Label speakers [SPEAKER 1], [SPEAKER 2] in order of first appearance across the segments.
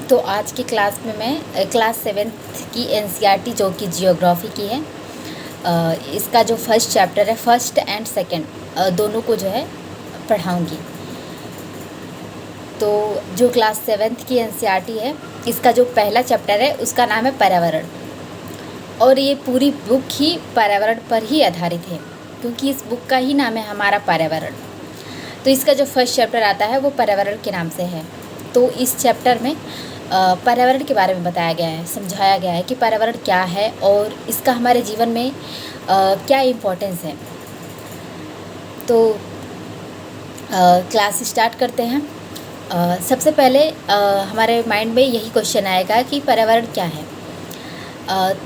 [SPEAKER 1] तो आज की क्लास में मैं क्लास 7th की एनसीईआरटी जो कि जियोग्राफी की है, इसका जो फर्स्ट चैप्टर है, फर्स्ट एंड सेकंड दोनों को जो है पढ़ाऊँगी। तो जो क्लास 7th की एनसीईआरटी है, इसका जो पहला चैप्टर है उसका नाम है पर्यावरण, और ये पूरी बुक ही पर्यावरण पर ही आधारित है, क्योंकि इस बुक का ही नाम है हमारा पर्यावरण। तो इसका जो फर्स्ट चैप्टर आता है वो पर्यावरण के नाम से है। तो इस चैप्टर में पर्यावरण के बारे में बताया गया है, समझाया गया है कि पर्यावरण क्या है और इसका हमारे जीवन में क्या इम्पोर्टेंस है। तो क्लास स्टार्ट करते हैं। सबसे पहले हमारे माइंड में यही क्वेश्चन आएगा कि पर्यावरण क्या है।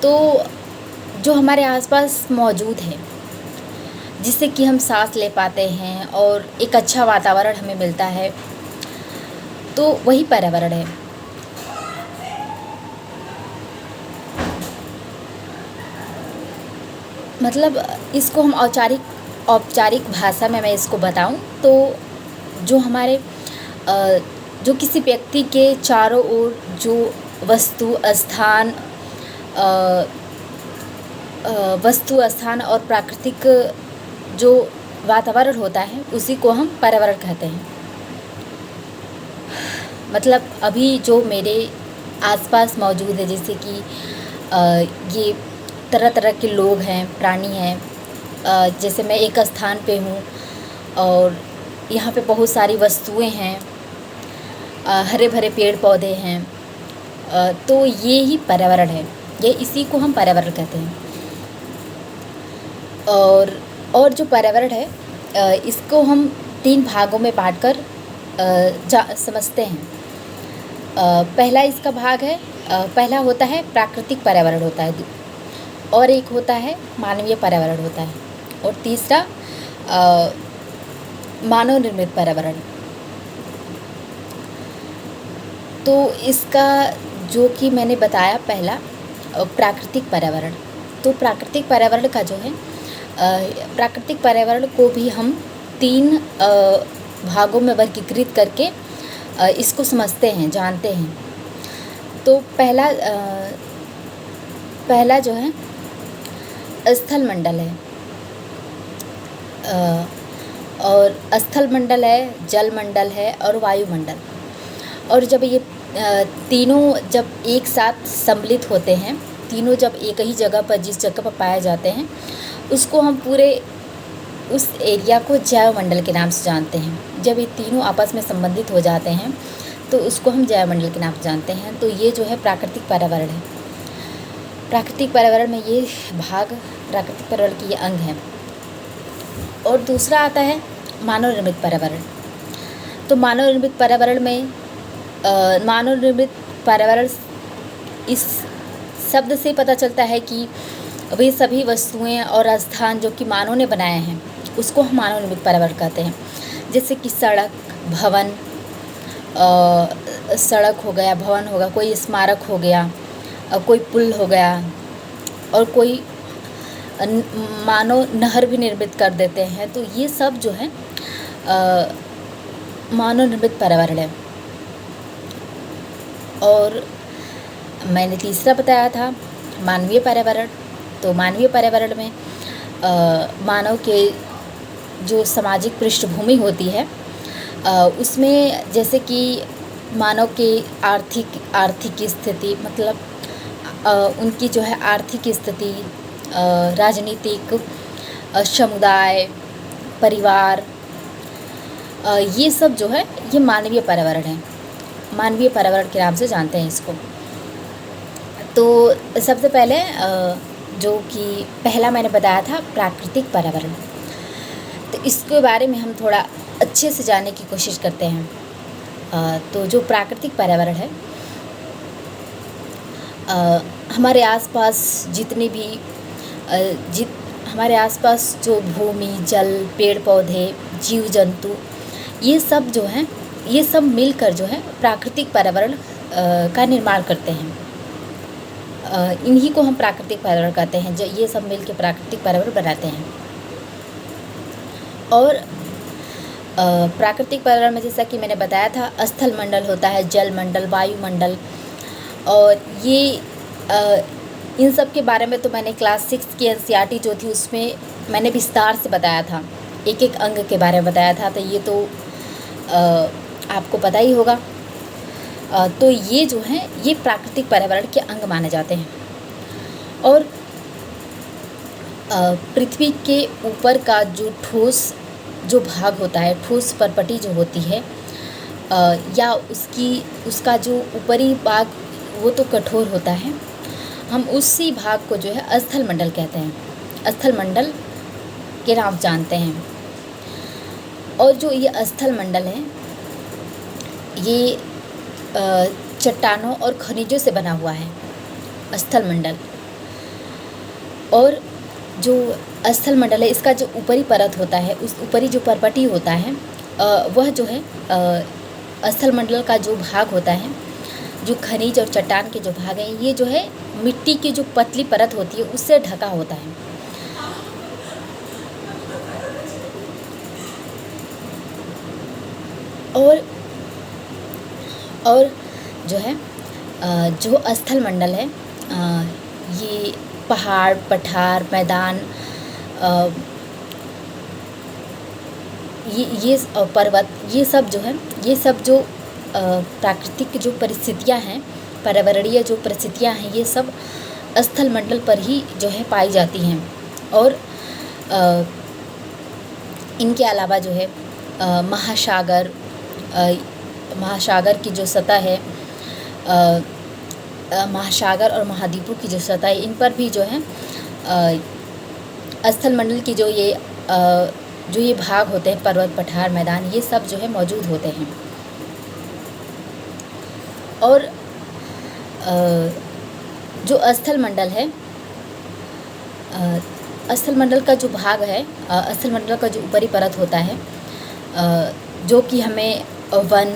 [SPEAKER 1] तो जो हमारे आसपास मौजूद है, जिससे कि हम सांस ले पाते हैं और एक अच्छा वातावरण हमें मिलता है, तो वही पर्यावरण है। मतलब इसको हम औपचारिक भाषा में मैं इसको बताऊं तो जो हमारे जो किसी व्यक्ति के चारों ओर जो वस्तु स्थान और प्राकृतिक जो वातावरण होता है, उसी को हम पर्यावरण कहते हैं। मतलब अभी जो मेरे आसपास मौजूद है, जैसे कि ये तरह तरह के लोग हैं, प्राणी हैं। जैसे मैं एक स्थान पे हूँ और यहाँ पे बहुत सारी वस्तुएं हैं, हरे भरे पेड़ पौधे हैं। तो ये ही पर्यावरण है, ये इसी को हम पर्यावरण कहते हैं। और जो पर्यावरण है, इसको हम 3 भागों में बांटकर समझते हैं। पहला इसका भाग है, पहला होता है प्राकृतिक पर्यावरण होता है, और एक होता है मानवीय पर्यावरण होता है, और तीसरा मानव निर्मित पर्यावरण। तो इसका जो कि मैंने बताया पहला प्राकृतिक पर्यावरण। तो प्राकृतिक पर्यावरण का जो है, प्राकृतिक पर्यावरण को भी हम 3 भागों में वर्गीकृत करके इसको समझते हैं, जानते हैं। तो पहला जो है स्थल मंडल है, और स्थल मंडल है, जल मंडल है और वायुमंडल। और जब ये तीनों जब एक साथ सम्मिलित होते हैं, तीनों जब एक ही जगह पर, जिस जगह पर पाए जाते हैं, उसको हम पूरे उस एरिया को जैवमंडल के नाम से जानते हैं। जब ये तीनों आपस में संबंधित हो जाते हैं तो उसको हम जैवमंडल के नाम से जानते हैं। तो ये जो है प्राकृतिक पर्यावरण है। प्राकृतिक पर्यावरण में ये भाग प्राकृतिक पर्यावरण की ये अंग हैं। और दूसरा आता है मानव निर्मित पर्यावरण। तो मानव निर्मित पर्यावरण में मानव निर्मित पर्यावरण, इस शब्द से पता चलता है कि वे सभी वस्तुएं और स्थान जो कि मानव ने बनाए हैं, उसको हम मानव निर्मित पर्यावरण कहते हैं। जैसे कि सड़क, भवन, सड़क हो गया, भवन होगा, कोई स्मारक हो गया, कोई पुल हो गया, और कोई मानव नहर भी निर्मित कर देते हैं। तो ये सब जो है मानव निर्मित पर्यावरण है। और मैंने तीसरा बताया था मानवीय पर्यावरण। तो मानवीय पर्यावरण में मानव के जो सामाजिक पृष्ठभूमि होती है, उसमें जैसे कि मानव के आर्थिक स्थिति, मतलब उनकी जो है आर्थिक स्थिति, राजनीतिक, समुदाय, परिवार, ये सब जो है ये मानवीय पर्यावरण है। मानवीय पर्यावरण के नाम से जानते हैं इसको। तो सबसे पहले जो कि पहला मैंने बताया था प्राकृतिक पर्यावरण, तो इसके बारे में हम थोड़ा अच्छे से जानने की कोशिश करते हैं। तो जो प्राकृतिक पर्यावरण है, हमारे आसपास जितने भी हमारे आसपास जो भूमि, जल, पेड़ पौधे, जीव जंतु, ये सब जो हैं, ये सब मिलकर जो है प्राकृतिक पर्यावरण का निर्माण करते हैं। इन्हीं को हम प्राकृतिक पर्यावरण कहते हैं, जो ये सब मिलकर प्राकृतिक पर्यावरण बनाते हैं। और प्राकृतिक पर्यावरण में जैसा कि मैंने बताया था, स्थल मंडल होता है, जल मंडल, वायुमंडल, और ये इन सब के बारे में तो मैंने क्लास 6 की एनसीईआरटी जो थी उसमें मैंने विस्तार से बताया था, एक एक अंग के बारे में बताया था, तो ये तो आपको पता ही होगा। तो ये जो हैं ये प्राकृतिक पर्यावरण के अंग माने जाते हैं। और पृथ्वी के ऊपर का जो ठोस जो भाग होता है, ठोस परपटी जो होती है, या उसका जो ऊपरी भाग वो तो कठोर होता है, हम उसी भाग को जो है स्थल मंडल कहते हैं, स्थल मंडल के नाम जानते हैं। और जो ये स्थल मंडल है ये चट्टानों और खनिजों से बना हुआ है, स्थल मंडल। और जो स्थल मंडल है इसका जो ऊपरी परत होता है, उस ऊपरी जो परपटी होता है, वह जो है स्थल मंडल का जो भाग होता है, जो खनिज और चट्टान के जो भाग हैं, ये जो है मिट्टी की जो पतली परत होती है उससे ढका होता है। और जो है जो स्थल मंडल है, ये पहाड़, पठार, मैदान, ये पर्वत, ये सब जो है, ये सब जो प्राकृतिक जो परिस्थितियाँ हैं, पर्यावरणीय जो परिस्थितियाँ हैं, ये सब स्थल मंडल पर ही जो है पाई जाती हैं। और इनके अलावा जो है महासागर की जो सतह है, महासागर और महाद्वीपों की जो सतह है, इन पर भी जो है स्थल मंडल की जो ये भाग होते हैं, पर्वत, पठार, मैदान, ये सब जो है मौजूद होते हैं। और जो स्थल मंडल है, स्थल मंडल का जो भाग है, स्थल मंडल का जो ऊपरी परत होता है, जो कि हमें वन,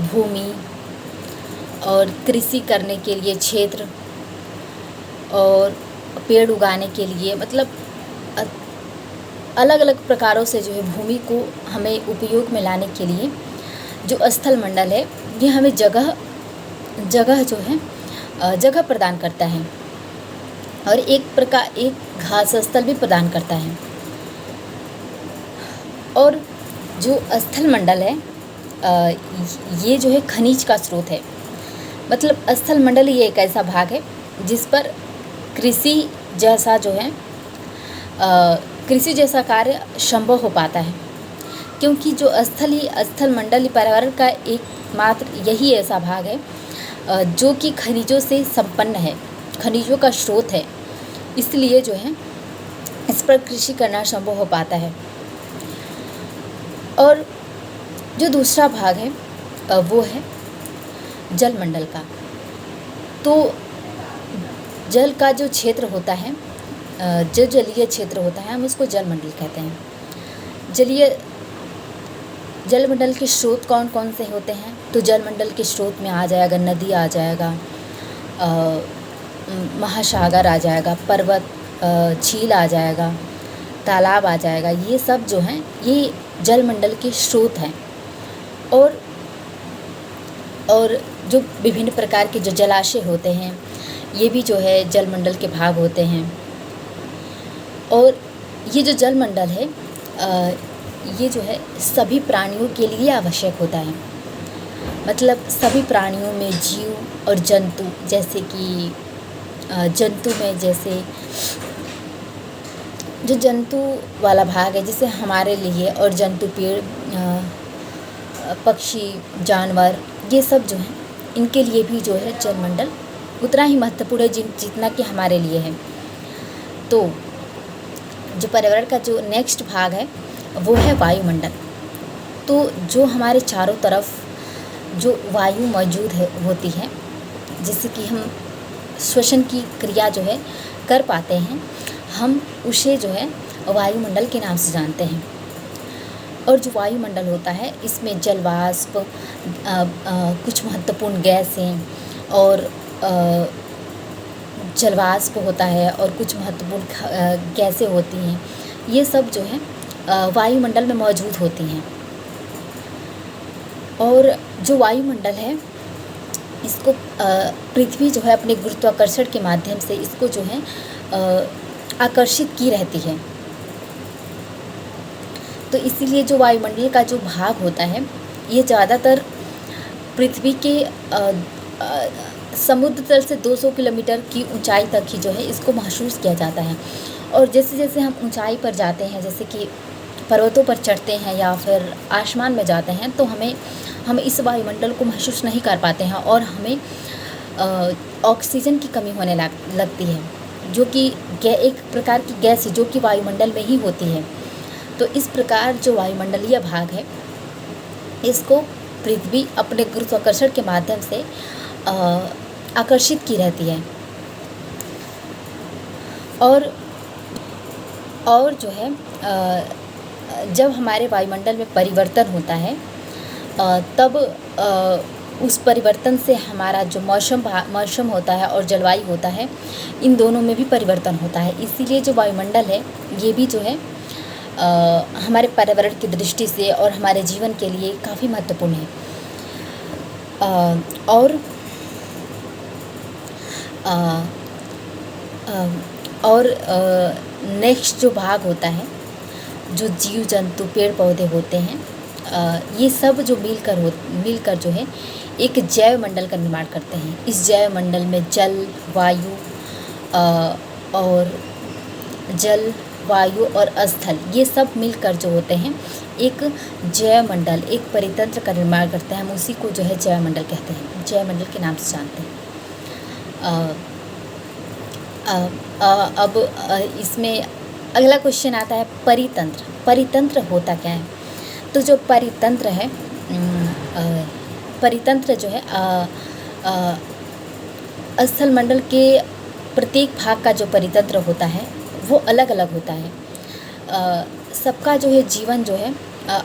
[SPEAKER 1] भूमि और कृषि करने के लिए क्षेत्र और पेड़ उगाने के लिए, मतलब अलग अलग प्रकारों से जो है भूमि को हमें उपयोग में लाने के लिए जो स्थल मंडल है, ये हमें जगह जो है जगह प्रदान करता है, और एक घास स्थल भी प्रदान करता है। और जो स्थल मंडल है, ये जो है खनिज का स्रोत है। मतलब स्थल मंडल ये एक ऐसा भाग है जिस पर कृषि जैसा कार्य संभव हो पाता है, क्योंकि जो स्थल मंडलीय पर्यावरण का एकमात्र यही ऐसा भाग है जो कि खनिजों से संपन्न है, खनिजों का स्रोत है, इसलिए जो है इस पर कृषि करना संभव हो पाता है। और जो दूसरा भाग है वो है जल मंडल का। तो जल का जो क्षेत्र होता है, जो जलीय क्षेत्र होता है, हम उसको जल मंडल कहते हैं। जल मंडल के स्रोत कौन कौन से होते हैं? तो जल मंडल के स्रोत में आ जाएगा नदी, आ जाएगा महासागर, आ जाएगा पर्वत, झील आ जाएगा, तालाब आ जाएगा। ये सब जो हैं ये जल मंडल के स्रोत हैं। और जो विभिन्न प्रकार के जो जलाशय होते हैं, ये भी जो है जल मंडल के भाग होते हैं। और ये जो जल मंडल है, ये जो है सभी प्राणियों के लिए आवश्यक होता है। मतलब सभी प्राणियों में जीव और जंतु, जैसे कि जंतु में जैसे जो जंतु वाला भाग है, जैसे हमारे लिए, और जंतु, पेड़, पक्षी, जानवर, ये सब जो हैं इनके लिए भी जो है जल मंडल उतना ही महत्वपूर्ण है जितना कि हमारे लिए है। तो जो पर्यावरण का जो नेक्स्ट भाग है वो है वायुमंडल। तो जो हमारे चारों तरफ जो वायु मौजूद होती है, जिससे कि हम श्वसन की क्रिया जो है कर पाते हैं, हम उसे जो है वायुमंडल के नाम से जानते हैं। और जो वायुमंडल होता है इसमें जलवाष्प, कुछ महत्वपूर्ण गैसें और जलवाष्प होता है, और कुछ महत्वपूर्ण गैसें होती हैं। ये सब जो है वायुमंडल में मौजूद होती हैं। और जो वायुमंडल है इसको पृथ्वी जो है अपने गुरुत्वाकर्षण के माध्यम से इसको जो है आकर्षित की रहती है। तो इसीलिए जो वायुमंडल का जो भाग होता है ये ज़्यादातर पृथ्वी के समुद्र तल से 200 किलोमीटर की ऊंचाई तक ही जो है इसको महसूस किया जाता है। और जैसे जैसे हम ऊंचाई पर जाते हैं, जैसे कि पर्वतों पर चढ़ते हैं या फिर आसमान में जाते हैं, तो हम इस वायुमंडल को महसूस नहीं कर पाते हैं और हमें ऑक्सीजन की कमी होने लगती है, जो कि एक प्रकार की गैस है जो कि वायुमंडल में ही होती है। तो इस प्रकार जो वायुमंडलीय भाग है इसको पृथ्वी अपने गुरुत्वाकर्षण के माध्यम से आकर्षित की रहती है। और जो है जब हमारे वायुमंडल में परिवर्तन होता है तब उस परिवर्तन से हमारा जो मौसम होता है और जलवायु होता है, इन दोनों में भी परिवर्तन होता है। इसीलिए जो वायुमंडल है ये भी जो है हमारे पर्यावरण की दृष्टि से और हमारे जीवन के लिए काफ़ी महत्वपूर्ण है। और नेक्स्ट जो भाग होता है, जो जीव जंतु पेड़ पौधे होते हैं, ये सब जो मिलकर जो है एक जैव मंडल का निर्माण करते हैं। इस जैव मंडल में वायु और स्थल ये सब मिलकर जो होते हैं एक जैव मंडल, एक परितंत्र का निर्माण करते हैं। हम उसी को जो है जैव मंडल कहते हैं, जैव मंडल के नाम से जानते हैं। अब इसमें अगला क्वेश्चन आता है परितंत्र। परितंत्र होता क्या है? तो जो परितंत्र है, परितंत्र जो है स्थल मंडल के प्रत्येक भाग का जो परितंत्र होता है वो अलग अलग होता है। सबका जो है जीवन जो है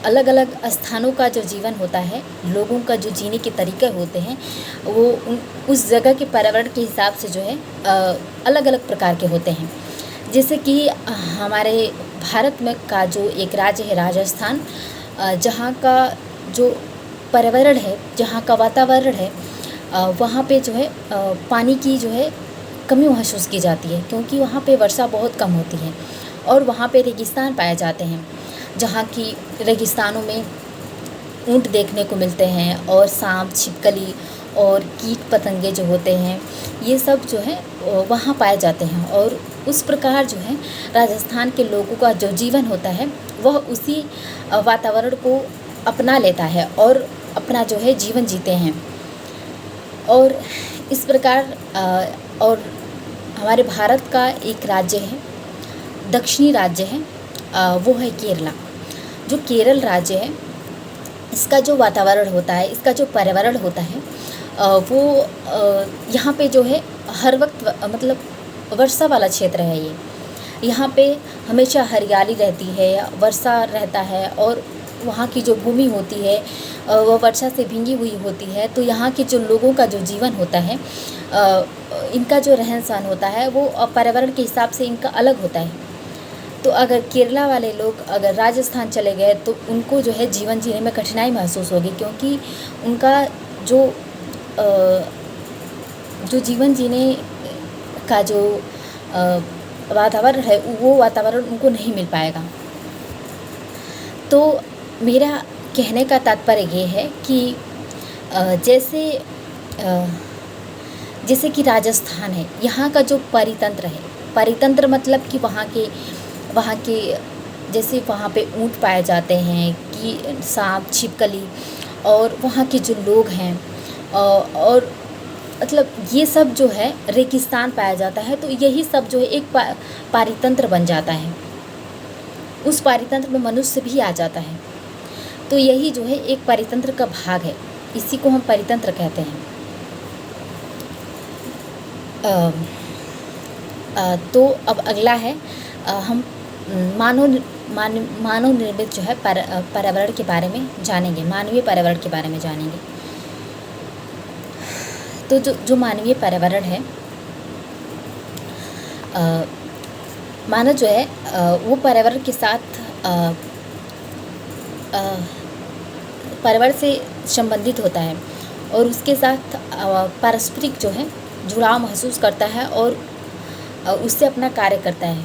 [SPEAKER 1] अलग अलग स्थानों का जो जीवन होता है, लोगों का जो जीने के तरीके होते हैं वो उस जगह के पर्यावरण के हिसाब से जो है अलग अलग प्रकार के होते हैं। जैसे कि हमारे भारत में का जो एक राज्य है राजस्थान, जहाँ का जो पर्यावरण है, जहाँ का वातावरण है, वहाँ पे जो है पानी की जो है कमी महसूस की जाती है, क्योंकि वहाँ पे वर्षा बहुत कम होती है और वहाँ पे रेगिस्तान पाए जाते हैं, जहाँ की रेगिस्तानों में ऊंट देखने को मिलते हैं और सांप, छिपकली और कीट पतंगे जो होते हैं ये सब जो है वहाँ पाए जाते हैं। और उस प्रकार जो है राजस्थान के लोगों का जो जीवन होता है वह उसी वातावरण को अपना लेता है और अपना जो है जीवन जीते हैं। और इस प्रकार और हमारे भारत का एक राज्य है, दक्षिणी राज्य है, वो है केरला। जो केरल राज्य है इसका जो वातावरण होता है, इसका जो पर्यावरण होता है वो यहाँ पे जो है हर वक्त मतलब वर्षा वाला क्षेत्र है। ये यहाँ पे हमेशा हरियाली रहती है, वर्षा रहता है और वहाँ की जो भूमि होती है वह वर्षा से भींगी हुई होती है। तो यहाँ के जो लोगों का जो जीवन होता है, इनका जो रहन सहन होता है वो पर्यावरण के हिसाब से इनका अलग होता है। तो अगर केरला वाले लोग अगर राजस्थान चले गए तो उनको जो है जीवन जीने में कठिनाई महसूस होगी, क्योंकि उनका जो जीवन जीने का जो वातावरण है वो वातावरण उनको नहीं मिल पाएगा। तो मेरा कहने का तात्पर्य ये है कि जैसे कि राजस्थान है, यहाँ का जो परितंत्र है, परितंत्र मतलब कि वहाँ के जैसे वहाँ पे ऊँट पाए जाते हैं कि सांप, छिपकली और वहाँ के जो लोग हैं और मतलब ये सब जो है रेगिस्तान पाया जाता है। तो यही सब जो है एक पारितंत्र बन जाता है, उस पारितंत्र में मनुष्य भी आ जाता है। तो यही जो है एक पारितंत्र का भाग है, इसी को हम पारितंत्र कहते हैं। तो अब अगला है हम मानव निर्मित जो है पर्यावरण के बारे में जानेंगे, मानवीय पर्यावरण के बारे में जानेंगे। तो जो मानवीय पर्यावरण है, मानव जो है वो पर्यावरण के साथ परिवार से संबंधित होता है और उसके साथ पारस्परिक जो है जुड़ाव महसूस करता है और उससे अपना कार्य करता है।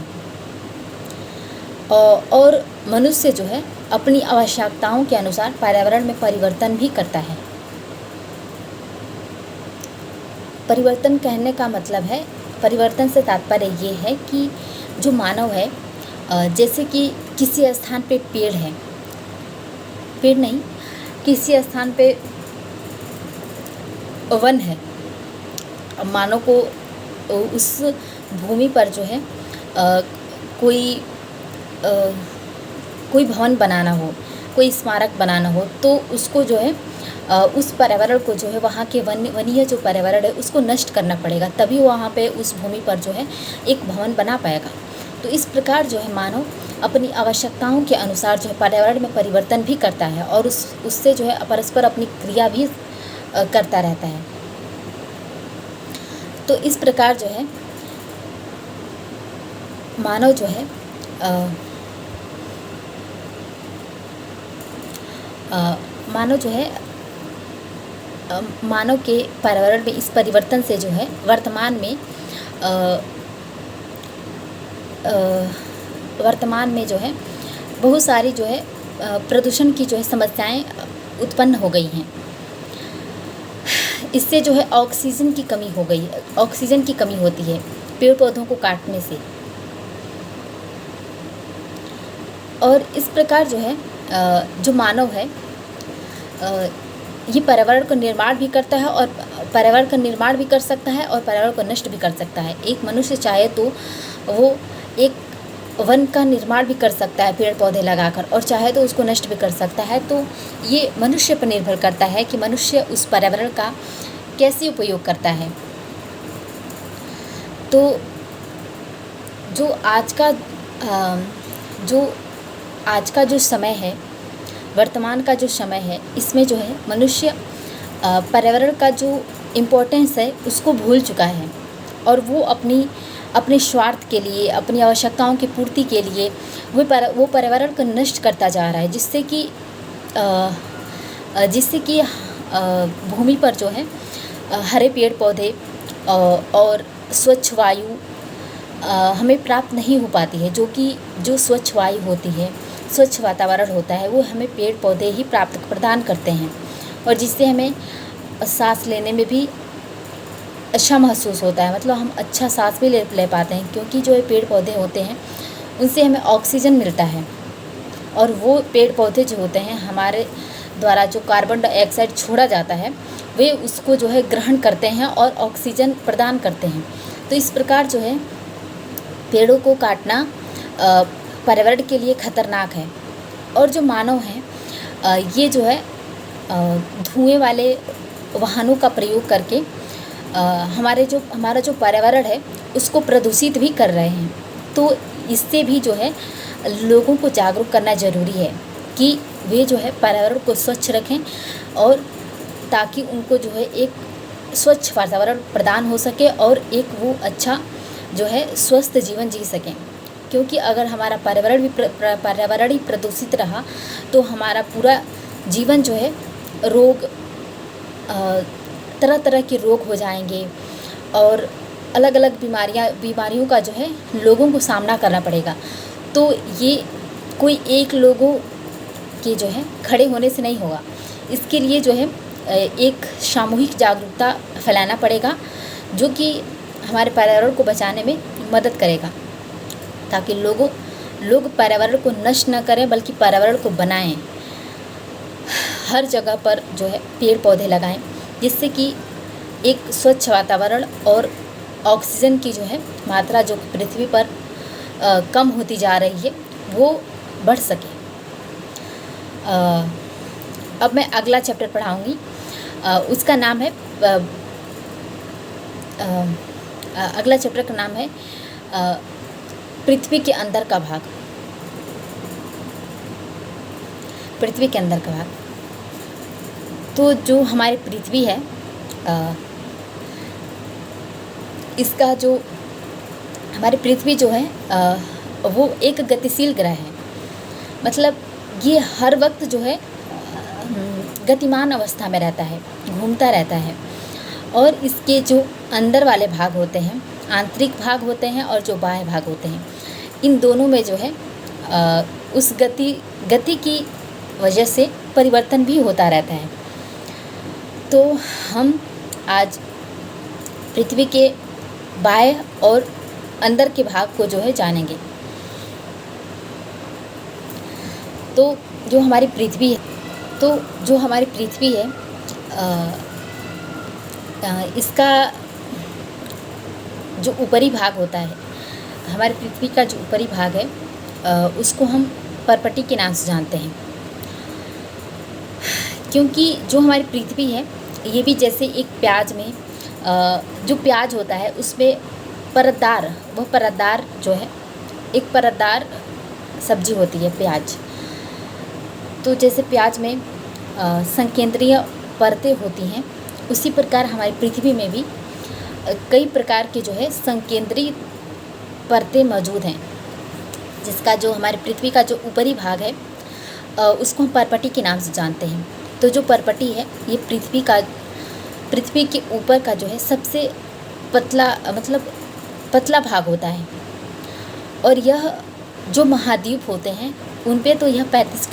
[SPEAKER 1] और मनुष्य जो है अपनी आवश्यकताओं के अनुसार पर्यावरण में परिवर्तन भी करता है। परिवर्तन कहने का मतलब है, परिवर्तन से तात्पर्य ये है कि जो मानव है, जैसे कि किसी स्थान पे पेड़ है, पेड़ नहीं, किसी स्थान पे वन है, मानव को उस भूमि पर जो है कोई भवन बनाना हो, कोई स्मारक बनाना हो, तो उसको जो है उस पर्यावरण को जो है वहाँ के वनीय जो पर्यावरण है उसको नष्ट करना पड़ेगा, तभी वहाँ पे उस भूमि पर जो है एक भवन बना पाएगा। तो इस प्रकार जो है मानव अपनी आवश्यकताओं के अनुसार जो है पर्यावरण में परिवर्तन भी करता है और उससे जो है परस्पर अपनी क्रिया भी करता रहता है। तो इस प्रकार जो है मानव जो है मानव के पर्यावरण में इस परिवर्तन से जो है वर्तमान में जो है बहुत सारी जो है प्रदूषण की जो है समस्याएं उत्पन्न हो गई हैं। इससे जो है ऑक्सीजन की कमी हो गई है, ऑक्सीजन की कमी होती है पेड़ पौधों को काटने से। और इस प्रकार जो है जो मानव है ये पर्यावरण का निर्माण भी करता है और पर्यावरण का निर्माण भी कर सकता है और पर्यावरण को नष्ट भी कर सकता है। एक मनुष्य चाहे तो वो एक वन का निर्माण भी कर सकता है पेड़ पौधे लगाकर, और चाहे तो उसको नष्ट भी कर सकता है। तो ये मनुष्य पर निर्भर करता है कि मनुष्य उस पर्यावरण का कैसे उपयोग करता है। तो जो आज का जो समय है, वर्तमान का जो समय है, इसमें जो है मनुष्य पर्यावरण का जो इम्पोर्टेंस है उसको भूल चुका है और वो अपने स्वार्थ के लिए, अपनी आवश्यकताओं की पूर्ति के लिए वो पर्यावरण को नष्ट करता जा रहा है, जिससे कि भूमि पर जो है हरे पेड़ पौधे और स्वच्छ वायु हमें प्राप्त नहीं हो पाती है। जो स्वच्छ वायु होती है, स्वच्छ वातावरण होता है, वो हमें पेड़ पौधे ही प्रदान करते हैं और जिससे हमें सांस लेने में भी अच्छा महसूस होता है। मतलब हम अच्छा सांस भी ले पाते हैं, क्योंकि जो पेड़ पौधे होते हैं उनसे हमें ऑक्सीजन मिलता है और वो पेड़ पौधे जो होते हैं हमारे द्वारा जो कार्बन डाइऑक्साइड छोड़ा जाता है वे उसको जो है ग्रहण करते हैं और ऑक्सीजन प्रदान करते हैं। तो इस प्रकार जो है पेड़ों को काटना पर्यावरण के लिए खतरनाक है। और जो मानव हैं ये जो है धुएं वाले वाहनों का प्रयोग करके हमारा जो पर्यावरण है उसको प्रदूषित भी कर रहे हैं। तो इससे भी जो है लोगों को जागरूक करना ज़रूरी है कि वे जो है पर्यावरण को स्वच्छ रखें और ताकि उनको जो है एक स्वच्छ वातावरण प्रदान हो सके और एक वो अच्छा जो है स्वस्थ जीवन जी सकें। क्योंकि अगर हमारा पर्यावरण ही प्रदूषित रहा तो हमारा पूरा जीवन जो है तरह तरह के रोग हो जाएंगे और अलग अलग बीमारियों का जो है लोगों को सामना करना पड़ेगा। तो ये कोई एक लोगों के जो है खड़े होने से नहीं होगा, इसके लिए जो है एक सामूहिक जागरूकता फैलाना पड़ेगा जो कि हमारे पर्यावरण को बचाने में मदद करेगा, ताकि लोग पर्यावरण को नष्ट न करें बल्कि पर्यावरण को बनाएं। हर जगह पर जो है पेड़ पौधे लगाएं, जिससे कि एक स्वच्छ वातावरण और ऑक्सीजन की जो है मात्रा जो पृथ्वी पर कम होती जा रही है वो बढ़ सके। अब मैं अगला चैप्टर पढ़ाऊँगी, उसका नाम है अगला चैप्टर का नाम है पृथ्वी के अंदर का भाग। पृथ्वी के अंदर का भाग। तो जो हमारी पृथ्वी है इसका जो हमारी पृथ्वी जो है वो एक गतिशील ग्रह है। मतलब ये हर वक्त जो है गतिमान अवस्था में रहता है, घूमता रहता है। और इसके जो अंदर वाले भाग होते हैं, आंतरिक भाग होते हैं और जो बाह्य भाग होते हैं, इन दोनों में जो है उस गति की वजह से परिवर्तन भी होता रहता है। तो हम आज पृथ्वी के बाह्य और अंदर के भाग को जो है जानेंगे। तो जो हमारी पृथ्वी है, इसका जो ऊपरी भाग होता है, हमारी पृथ्वी का जो ऊपरी भाग है, उसको हम परपटी के नाम से जानते हैं। क्योंकि जो हमारी पृथ्वी है, ये भी जैसे एक प्याज में जो प्याज होता है उसमें परतदार जो है, एक परतदार सब्जी होती है प्याज। तो जैसे प्याज में संकेंद्रीय परतें होती हैं, उसी प्रकार हमारी पृथ्वी में भी कई प्रकार के जो है संकेंद्रीय परतें मौजूद हैं, जिसका जो हमारी पृथ्वी का जो ऊपरी भाग है, उसको हम परपटी के नाम से जानते हैं। तो जो परपटी है, ये पृथ्वी के ऊपर का जो है सबसे पतला भाग होता है। और यह जो महाद्वीप होते हैं, उन पे तो यह 35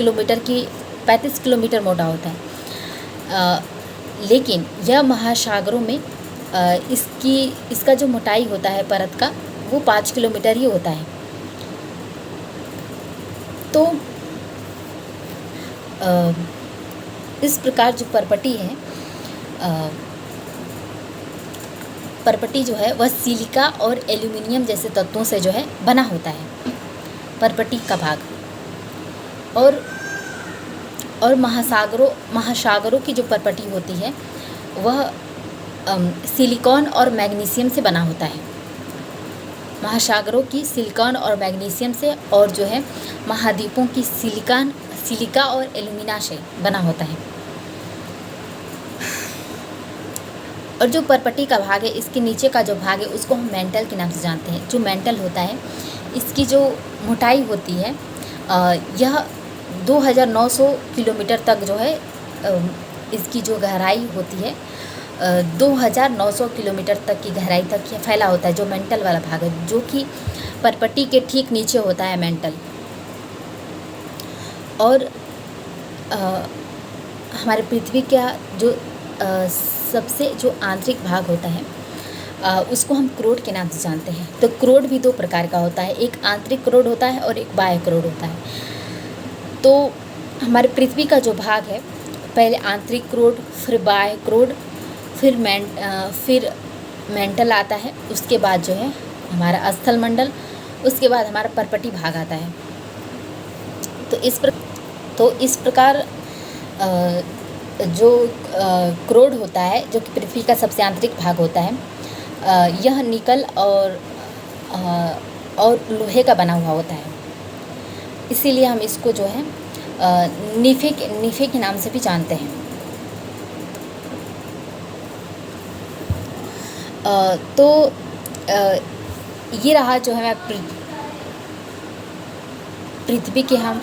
[SPEAKER 1] किलोमीटर मोटा होता है। लेकिन यह महासागरों में इसका जो मोटाई होता है परत का, वो 5 किलोमीटर ही होता है। तो इस प्रकार जो परपटी है, परपटी जो है वह सिलिका और एल्युमिनियम जैसे तत्वों से जो है बना होता है, परपटी का भाग। और महासागरों की जो परपटी होती है, वह सिलिकॉन और मैग्नीशियम से बना होता है। महासागरों की सिलिकॉन और मैग्नीशियम से, और जो है महाद्वीपों की सिलिका और एल्यूमिना से बना होता है। और जो परपटी का भाग है, इसके नीचे का जो भाग है, उसको हम मेंटल के नाम से जानते हैं। जो मेंटल होता है, इसकी जो मोटाई होती है, यह 2900 किलोमीटर तक जो है, इसकी जो गहराई होती है 2900 किलोमीटर तक की गहराई तक यह फैला होता है। जो मेंटल वाला भाग है, जो कि परपटी के ठीक नीचे होता है मेंटल। और हमारे पृथ्वी का जो सबसे जो आंतरिक भाग होता है, उसको हम क्रोड के नाम से जानते हैं। तो क्रोड भी 2 प्रकार का होता है, एक आंतरिक क्रोड होता है और एक बाह्य क्रोड होता है। तो हमारे पृथ्वी का जो भाग है, पहले आंतरिक क्रोड, फिर बाह्य क्रोड, फिर मेंटल आता है, उसके बाद जो है हमारा स्थल मंडल, उसके बाद हमारा परपटी भाग आता है। तो इस प्रकार जो क्रोड होता है, जो कि पृथ्वी का सबसे आंतरिक भाग होता है, यह निकल और लोहे का बना हुआ होता है। इसीलिए हम इसको जो है नीफे के नाम से भी जानते हैं। तो ये रहा जो है पृथ्वी के हम